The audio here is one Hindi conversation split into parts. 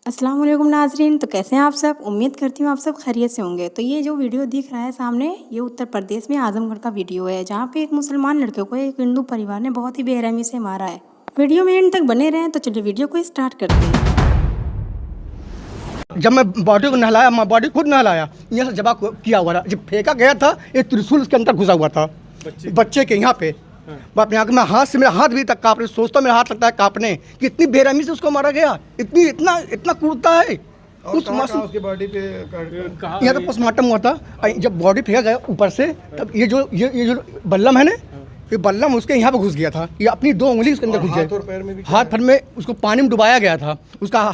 अस्सलाम वालेकुम नाज़रीन। तो कैसे हैं आप सब? उम्मीद करती हूँ आप सब खैरियत से होंगे। तो ये जो वीडियो दिख रहा है सामने, ये उत्तर प्रदेश में आजमगढ़ का वीडियो है, जहाँ पे एक मुसलमान लड़के को एक हिंदू परिवार ने बहुत ही बेरहमी से मारा है। वीडियो में एंड तक बने रहें। तो चलिए वीडियो को स्टार्ट करते हैं। जब मैं बॉडी को नहलाया, मैं बॉडी खुद नहलाया, यहाँ से जबा किया हुआ था। जब फेंका गया था, एक त्रिशूल उसके अंदर घुसा हुआ था बच्चे के यहाँ पे। मैं अपने आँख में हाथ से, मेरा हाथ भी तक काँपने, सोचता मेरा हाथ लगता है काँपने कि इतनी बेरहमी से उसको मारा गया, इतना क्रूरता है उस मासूम उसकी बॉडी पे यहाँ तो पोस्टमार्टम हुआ था। जब बॉडी फेंका गया ऊपर से, तब ये जो बल्लम है ना, ये बल्लम उसके यहाँ पे घुस गया था। ये अपनी 2 उंगली उसके अंदर घुस हाथ और पैर में गई। भी हाथ पैर में उसको पानी में डुबाया गया था। उसका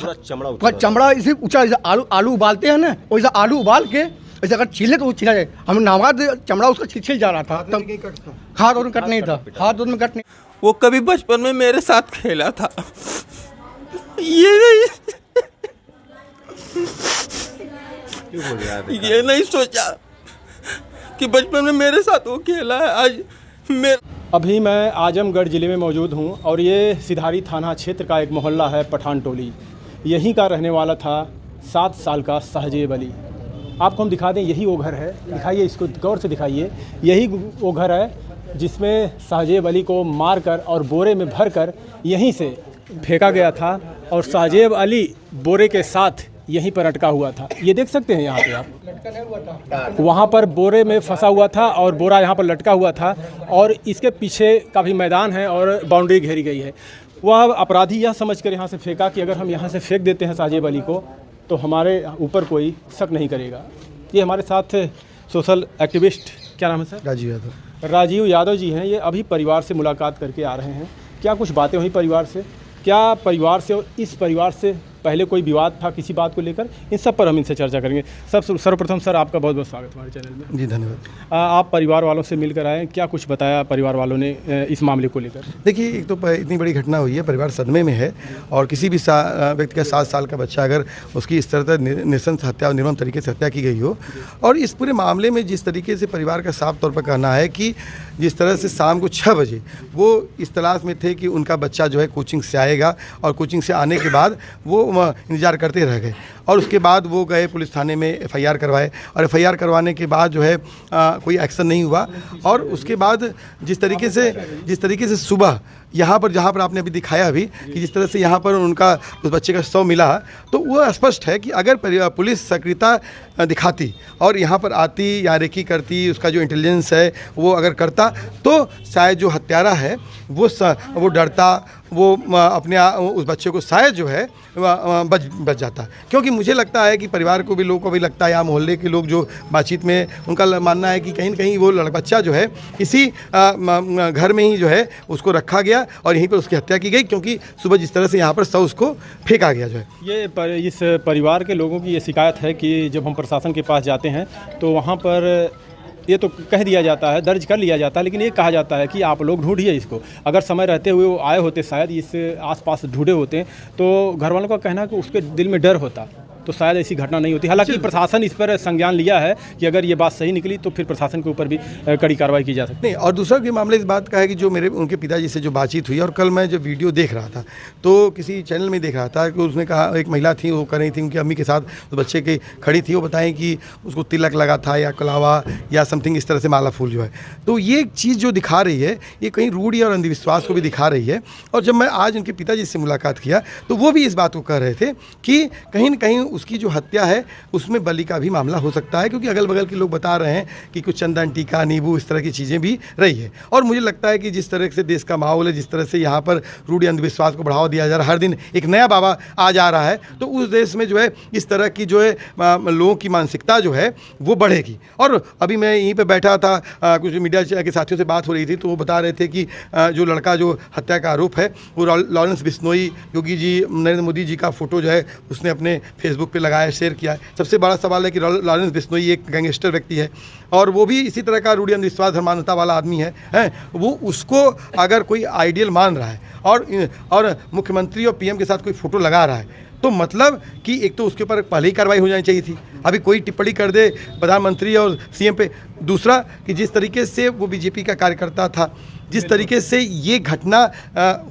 चमड़ा इसे ऊंचा, जैसे आलू उबालते हैं ना, वैसे आलू उबाल के ऐसे अगर छीले तो वो छीला जाए। हम नवाज चमड़ा उसका छिल जा रहा था। तब हाथ और कट नहीं था, हाथ और में कट नहीं। वो कभी बचपन में मेरे साथ खेला था, ये नहीं सोचा कि बचपन में मेरे साथ वो खेला है। आज अभी मैं आजमगढ़ ज़िले में मौजूद हूँ और ये सिधारी थाना क्षेत्र का एक मोहल्ला है पठान टोली। यहीं का रहने वाला था 7 साल का सहजेब अली। आपको हम दिखा दें, यही वो घर है। दिखाइए, इसको गौर से दिखाइए। यही वो घर है जिसमें सहजेब अली को मारकर और बोरे में भरकर यहीं से फेंका गया था और सहजेब अली बोरे के साथ यहीं पर अटका हुआ था। ये देख सकते हैं यहाँ पे आप, वहाँ पर बोरे में फंसा हुआ था और बोरा यहाँ पर लटका हुआ था और इसके पीछे का भी मैदान है और बाउंड्री घेरी गई है। वह अपराधी यह समझकर यहाँ से फेंका कि अगर हम यहाँ से फेंक देते हैं सहजेब अली को तो हमारे ऊपर कोई शक नहीं करेगा। ये हमारे साथ सोशल एक्टिविस्ट, क्या नाम है सर? राजीव यादव जी हैं। ये अभी परिवार से मुलाकात करके आ रहे हैं। क्या कुछ बातें हुई परिवार से? क्या परिवार से और इस परिवार से पहले कोई विवाद था किसी बात को लेकर? इन सब पर हम इनसे चर्चा करेंगे। सर्वप्रथम सर, आपका बहुत बहुत स्वागत हमारे चैनल में। जी धन्यवाद। आप परिवार वालों से मिलकर आए, क्या कुछ बताया परिवार वालों ने इस मामले को लेकर? देखिए, एक तो इतनी बड़ी घटना हुई है, परिवार सदमे में है और किसी भी व्यक्ति का 7 साल का बच्चा अगर उसकी इस तरह नृशंस हत्या और निर्मम तरीके से हत्या की गई हो, और इस पूरे मामले में जिस तरीके से परिवार का साफ तौर पर कहना है कि जिस तरह से शाम को 6 बजे वो इस तलाश में थे कि उनका बच्चा जो है कोचिंग से आएगा और कोचिंग से आने के बाद वो इंतजार करते रह गए और उसके बाद वो गए पुलिस थाने में FIR करवाए और FIR करवाने के बाद जो है कोई एक्शन नहीं हुआ। और उसके बाद जिस तरीके से सुबह यहाँ पर, जहाँ पर आपने अभी दिखाया अभी कि जिस तरह से यहाँ पर उनका उस बच्चे का शव मिला, तो वो स्पष्ट है कि अगर पुलिस सक्रियता दिखाती और यहाँ पर आती या रेकी करती, उसका जो इंटेलिजेंस है वो अगर करता, तो शायद जो हत्यारा है वो डरता, वो अपने उस बच्चे को शायद जो है बच जाता। क्योंकि मुझे लगता है कि परिवार को भी, लोगों को भी लगता है, या मोहल्ले के लोग जो बातचीत में उनका मानना है कि कहीं न कहीं वो बच्चा जो है इसी घर में ही जो है उसको रखा गया और यहीं पर उसकी हत्या की गई, क्योंकि सुबह जिस तरह से यहाँ पर शव उसको फेंका गया जो है। इस परिवार के लोगों की ये शिकायत है कि जब हम प्रशासन के पास जाते हैं तो वहाँ पर ये तो कह दिया जाता है, दर्ज कर लिया जाता है, लेकिन ये कहा जाता है कि आप लोग ढूंढिए इसको। अगर समय रहते हुए वो आए होते, शायद इस आसपास ढूंढे होते, तो घर वालों का कहना है कि उसके दिल में डर होता, तो शायद ऐसी घटना नहीं होती। हालांकि प्रशासन इस पर संज्ञान लिया है कि अगर ये बात सही निकली तो फिर प्रशासन के ऊपर भी कड़ी कार्रवाई की जा सकती है। नहीं, और दूसरा भी मामले इस बात का है कि जो उनके पिताजी से जो बातचीत हुई, और कल मैं जब वीडियो देख रहा था तो किसी चैनल में देख रहा था कि उसने कहा, एक महिला थी, वो कर रही थी उनकी अम्मी के साथ, उस बच्चे की खड़ी थी, वो बताएं कि उसको तिलक लगा था या कलावा या समथिंग इस तरह से माला फूल जो है। तो ये चीज़ जो दिखा रही है, ये कहीं रूढ़ी और अंधविश्वास को भी दिखा रही है। और जब मैं आज उनके पिताजी से मुलाकात किया तो वो भी इस बात को कह रहे थे कि कहीं न कहीं उसकी जो हत्या है उसमें बलि का भी मामला हो सकता है, क्योंकि अगल बगल के लोग बता रहे हैं कि कुछ चंदन, टीका, नींबू, इस तरह की चीज़ें भी रही है। और मुझे लगता है कि जिस तरह से देश का माहौल है, जिस तरह से यहाँ पर रूढ़ी अंधविश्वास को बढ़ावा दिया जा रहा है, हर दिन एक नया बाबा आ जा रहा है, तो उस देश में जो है इस तरह की जो है लोगों की मानसिकता जो है वो बढ़ेगी। और अभी मैं यहीं पर बैठा था, कुछ मीडिया के साथियों से बात हो रही थी, तो वो बता रहे थे कि जो लड़का जो हत्या का आरोप है वो लॉरेंस बिश्नोई, योगी जी, नरेंद्र मोदी जी का फोटो जो है उसने अपने फेसबुक पे लगाया, शेयर किया है। सबसे बड़ा सवाल है कि लॉरेंस बिश्नोई एक गैंगस्टर व्यक्ति है और वो भी इसी तरह का रूढ़ी अंधविश्वास, धर्मांधता वाला आदमी है, वो उसको अगर कोई आइडियल मान रहा है और मुख्यमंत्री और PM के साथ कोई फोटो लगा रहा है, तो मतलब कि एक तो उसके ऊपर पहले ही कार्रवाई हो जानी चाहिए थी, अभी कोई टिप्पणी कर दे प्रधानमंत्री और सीएम पे। दूसरा कि जिस तरीके से वो बीजेपी का कार्यकर्ता था, जिस तरीके से ये घटना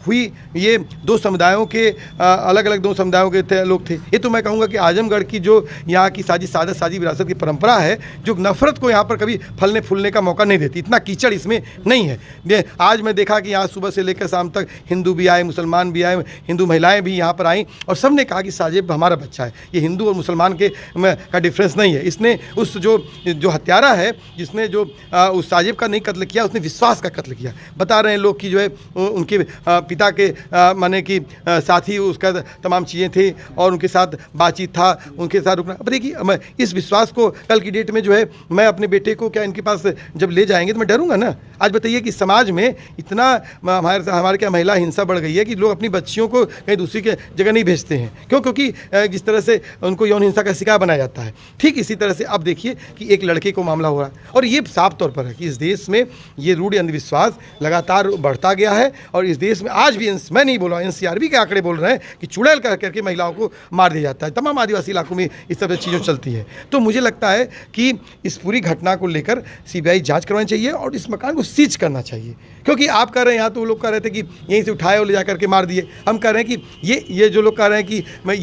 हुई, ये दो समुदायों के अलग अलग दो समुदायों के लोग थे। ये तो मैं कहूँगा कि आजमगढ़ की जो यहाँ की साजी विरासत की परंपरा है, जो नफरत को यहाँ पर कभी फलने फूलने का मौका नहीं देती, इतना कीचड़ इसमें नहीं है। आज मैं देखा कि यहाँ सुबह से लेकर शाम तक हिंदू भी आए, मुसलमान भी आए, हिंदू महिलाएँ भी यहाँ पर आईं और सब ने कहा कि साजिब हमारा बच्चा है। ये हिंदू और मुसलमान का डिफरेंस नहीं है। इसने उस जो हत्यारा है, जिसने जो उस साजिब का नहीं कत्ल किया, उसने विश्वास का कत्ल किया। बता रहे हैं लोग कि जो है उनके पिता के माने कि साथी उसका तमाम चीज़ें थी और उनके साथ बातचीत था, उनके साथ रुकना। अब देखिए, मैं इस विश्वास को कल की डेट में जो है मैं अपने बेटे को क्या इनके पास जब ले जाएंगे तो मैं डरूंगा ना। आज बताइए कि समाज में इतना हमारे क्या महिला हिंसा बढ़ गई है कि लोग अपनी बच्चियों को कहीं दूसरी के जगह नहीं भेजते हैं। क्यों? क्योंकि जिस तरह से उनको यौन हिंसा का शिकार बनाया जाता है। ठीक इसी तरह से अब देखिए कि एक लड़के को मामला हो रहा है और ये साफ तौर पर है कि इस देश में ये रूढ़ अंधविश्वास लगातार बढ़ता गया है। और इस देश में आज भी, मैं नहीं बोल रहा, एनसीआरबी के आंकड़े बोल रहे हैं कि चुड़ैल करके महिलाओं को मार दिया जाता है। तमाम आदिवासी इलाकों में इस तरह चीज़ें चलती हैं। तो मुझे लगता है कि इस पूरी घटना को लेकर सीबीआई जांच करवानी चाहिए और इस मकान को सीज करना चाहिए। क्योंकि आप कह रहे हैं, यहाँ तो वो लोग कह रहे थे कि यहीं से उठाए और ले जा करके मार दिए। हम कह रहे हैं कि ये जो लोग कह रहे हैं कि मैं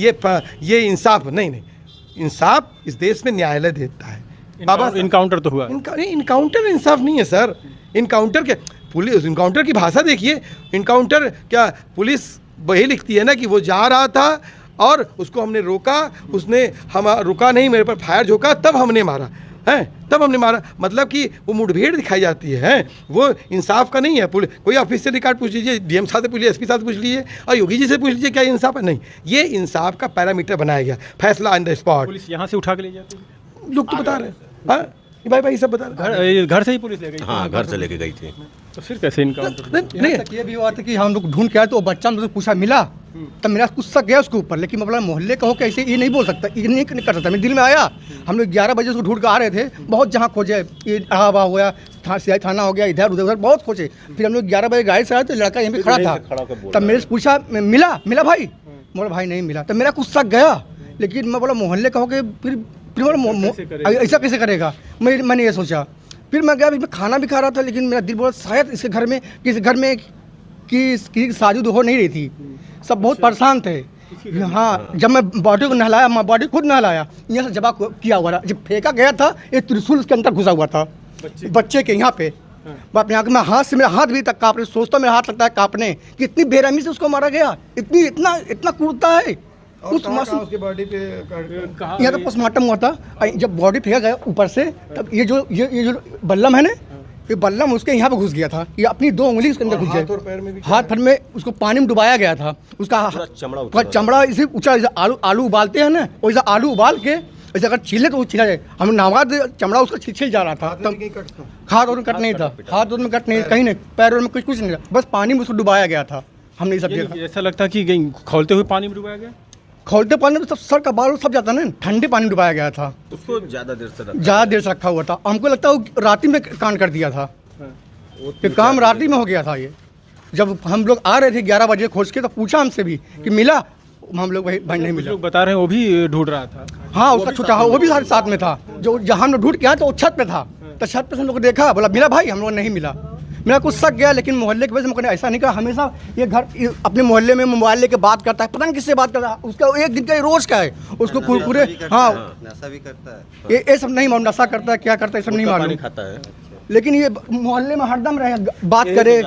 ये इंसाफ नहीं, इंसाफ इस देश में न्यायालय देता है। बाबा, इनकाउंटर तो हुआ, इनकाउंटर इंसाफ नहीं है सर। इनकाउंटर क्या, पुलिस इनकाउंटर की भाषा देखिए। इनकाउंटर क्या, पुलिस वही लिखती है ना कि वो जा रहा था और उसको हमने रोका, उसने हम रुका नहीं, मेरे पर फायर झोंका, तब हमने मारा है, तब हमने मारा। मतलब कि वो मुठभेड़ दिखाई जाती है, वो इंसाफ का नहीं है। कोई ऑफिस से रिकॉर्ड पूछ लीजिए, डीएम साहब से पूछ लीजिए, एसपी साहब से पूछ लीजिए और योगी जी से पूछ लीजिए, क्या इंसाफ है? नहीं, ये इंसाफ का पैरामीटर बनाया गया, फैसला ऑन द स्पॉट। पुलिस यहाँ से उठा के ले जाती है, लोग तो बता रहे हैं, भाई सब बता रहे। घर से ही पुलिस ले गई? हाँ, घर से लेके गई थी। तो फिर कैसे इनकाउंटर? नहीं, ये भी हुआ था कि हम लोग ढूंढ के आए तो बच्चा मुझसे पूछा मिला, तब मेरा गुस्सा गया उसके ऊपर। लेकिन मतलब मोहल्ले का हो के ऐसे ये नहीं बोल सकता, ये नहीं कर सकता। मेरे दिल में आया, हम लोग 11 बजे उसको ढूंढ के आ रहे थे, बहुत जहाँ खोजे, ये इलाहाबाद हो गया, सीआई थाना हो गया, इधर उधर बहुत खोजे। फिर हम लोग 11 बजे गाड़ी से आए तो लड़का यहीं पे खड़ा था, तब मेरे से पूछा मिला भाई? बोला भाई नहीं मिला। तब मेरा गुस्सा गया। लेकिन मैं बोला मोहल्ले का हो के फिर ऐसा कैसे करेगा? मैंने ये सोचा। फिर मैं गया, मैं खाना भी खा रहा था, लेकिन मेरा दिल बोला शायद इसके घर में की शादी हो नहीं रही थी, सब बहुत परेशान थे। हाँ, जब मैं बॉडी को नहलाया, मैं बॉडी खुद नहलाया, यहाँ से जवाब किया हुआ था, जब फेंका गया था एक त्रिशूल उसके अंदर घुसा हुआ था बच्चे के यहाँ पे। बाप यहाँ के मैं हाथ से, मेरा हाथ भी तक काँपने, सोचता मेरा हाथ लगता है काँपने कि इतनी बेरहमी से उसको मारा गया, इतना कूदता है। उस उसके बॉडी पे यहाँ तो पोस्टमार्टम हुआ था। जब बॉडी फेंका गया ऊपर से, तब ये जो बल्लम है ना, ये बल्लम उसके यहाँ पे घुस गया था। ये अपनी 2 उंगली उसके अंदर घुस गया, हाथ पैर में उसको पानी में डुबाया गया था। उसका चमड़ा इसे ऊँचा, आलू उबालते हैं ना, वैसा आलू उबाल के ऐसे अगर छीले तो वो छिला जाए। हम नावाद चमड़ा उसका छिल जा रहा था, तब हाथ और कट नहीं था, हाथ में कट नहीं, कहीं नहीं, पैरों में कुछ नहीं था, बस पानी में उसको डुबाया गया था। हमने ये सब देखा। ऐसा लगता है कि खोलते हुए पानी में डुबाया गया, खोलते पानी में सब सर का बाल सब जाता ना, ठंडे पानी में डुबाया गया था। उसको ज़्यादा देर से रखा हुआ था। हमको लगता है वो रात में कांड कर दिया था, ये काम रात में हो गया था। ये जब हम लोग आ रहे थे 11 बजे खोज के, तो पूछा हमसे भी कि मिला, हम लोग भाई नहीं मिला। लोग बता रहे हैं वो भी ढूंढ रहा था। हाँ, उसका छोटा, वो भी सारे साथ में था। जो जहाँ हम लोग ढूंढ के आए तो वो छत पे था, तो छत पे से हम लोग देखा, बोला मिला भाई, हम लोग नहीं मिला। मेरा कुछ शक गया, लेकिन मोहल्ले की वजह से मैंने ऐसा नहीं कहा। हमेशा ये घर अपने मोहल्ले में मोबाइल लेके बात करता है, पता नहीं किससे बात करता है, उसका एक दिन का रोज का है, उसको कुरकुरे, हाँ नशा भी करता है, ये सब नहीं मालूम, नशा करता है, क्या करता है सब नहीं मालूम खाता है। लेकिन ये मोहल्ले में हरदम रहे, बात करे,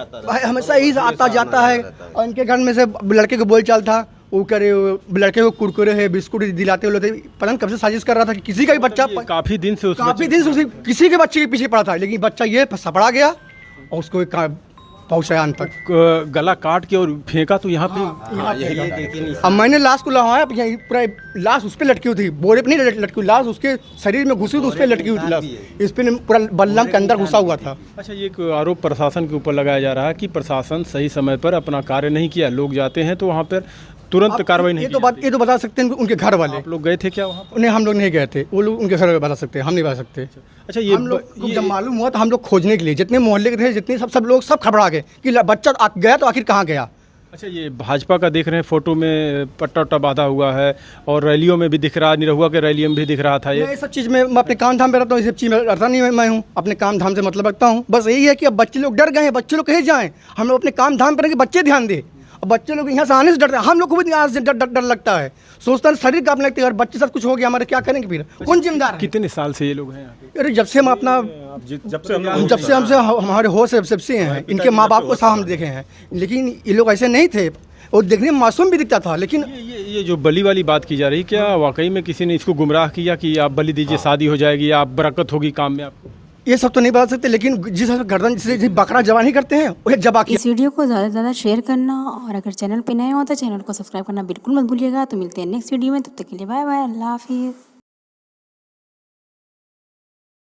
हमेशा यही आता जाता है। और इनके घर में से लड़के को बोल चाल था, वो करे लड़के को कुरकुरे है, बिस्कुट दिलाते हुए, पता नहीं कब से साजिश कर रहा था कि किसी का भी बच्चा, काफी दिन से किसी के बच्चे के पीछे पड़ा था, लेकिन बच्चा ये सपड़ा गया और उसको पहुंचाया अंत तक। गला काट के और फेंका तो यहाँ पे। अब मैंने लाश को लाया, पूरा लाश उस पर लटकी हुई थी, बोरे पे नहीं लटकी हुई, लाश उसके शरीर में घुसी तो उस पर लटकी हुई थी लाश, इस पर पूरा बल्लम के अंदर घुसा हुआ था। अच्छा, ये एक आरोप प्रशासन के ऊपर लगाया जा रहा है कि प्रशासन सही समय पर अपना कार्य नहीं किया। लोग जाते हैं तो वहाँ पर तुरंत कार्रवाई नहीं। ये तो बता सकते हैं उनके घर वाले। आप लोग गए थे क्या वहाँ? नहीं, हम लोग नहीं गए थे, वो लोग उनके घर में बता सकते हैं, हम नहीं बता सकते। अच्छा, ये हम लोग जब मालूम हुआ तो हम लोग खोजने के लिए, जितने मोहल्ले के थे, जितने सब लोग सब घबरा गए कि बच्चा गया तो आखिर कहाँ गया। अच्छा, ये भाजपा का देख रहे हैं फोटो में पट्टा वट्टा बांधा हुआ है और रैलियों में भी दिख रहा, निरहुआ के रैलियों में भी दिख रहा था ये। मैं सब चीज़ में मैं अपने काम धाम पे रहता हूँ, ये सब चीज़ में रहता नहीं मैं हूँ, अपने काम धाम से मतलब रखता हूँ। बस यही है कि अब बच्चे लोग डर गए हैं, बच्चे लोग कहीं जाएँ, हम लोग अपने काम धाम पर रहेंगे, बच्चे ध्यान दें। अब बच्चे लोग यहाँ से आने से डरते हैं, हम लोग को भी यहाँ से डर लगता है, सोचता है शरीर कांपने लगता है, अगर बच्चे साथ कुछ हो गया हमारे क्या करेंगे फिर, कौन जिम्मेदार है? कितने साल से ये लोग हैं यहाँ पे? अरे जब से हम अपना जब से हमसे हमारे होश है सबसे हैं, इनके माँ बाप को साथ हम देखे हैं, लेकिन ये लोग ऐसे नहीं थे, और देखने में मासूम भी दिखता था। लेकिन ये जो बलि वाली बात की जा रही है, क्या वाकई में किसी ने इसको गुमराह किया कि आप बलि दीजिए, शादी हो जाएगी, आप बरकत होगी काम में आपको? ये सब तो नहीं बता सकते, लेकिन जिस गर्दन जिसे बकरा जबा नहीं करते हैं वह जबा किया। इस वीडियो को ज़्यादा से ज़्यादा शेयर करना, और अगर चैनल पे नए हो तो चैनल को सब्सक्राइब करना बिल्कुल मत भूलिएगा। तो मिलते हैं नेक्स्ट वीडियो में, तब तक के लिए बाय बाय, अल्लाह हाफिज़।